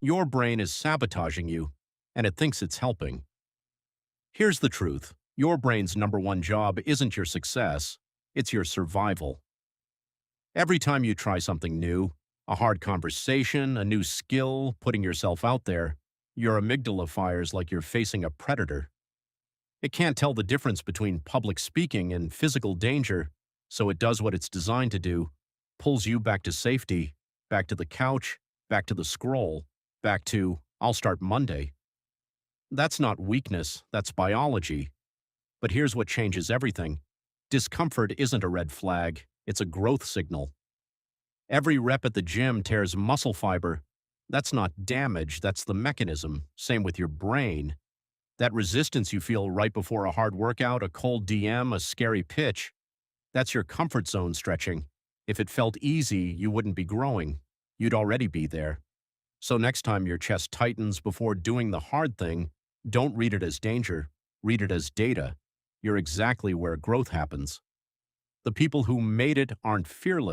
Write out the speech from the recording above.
Your brain is sabotaging you, and it thinks it's helping. Here's the truth. Your brain's number one job isn't your success, it's your survival. Every time you try something new, a hard conversation, a new skill, putting yourself out there, your amygdala fires like you're facing a predator. It can't tell the difference between public speaking and physical danger, so it does what it's designed to do, pulls you back to safety, back to the couch, back to the scroll, back to, I'll start Monday. That's not weakness, that's biology. But here's what changes everything. Discomfort isn't a red flag, it's a growth signal. Every rep at the gym tears muscle fiber. That's not damage, that's the mechanism. Same with your brain. That resistance you feel right before a hard workout, a cold DM, a scary pitch, that's your comfort zone stretching. If it felt easy, you wouldn't be growing. You'd already be there. So next time your chest tightens before doing the hard thing, don't read it as danger, read it as data. You're exactly where growth happens. The people who made it aren't fearless.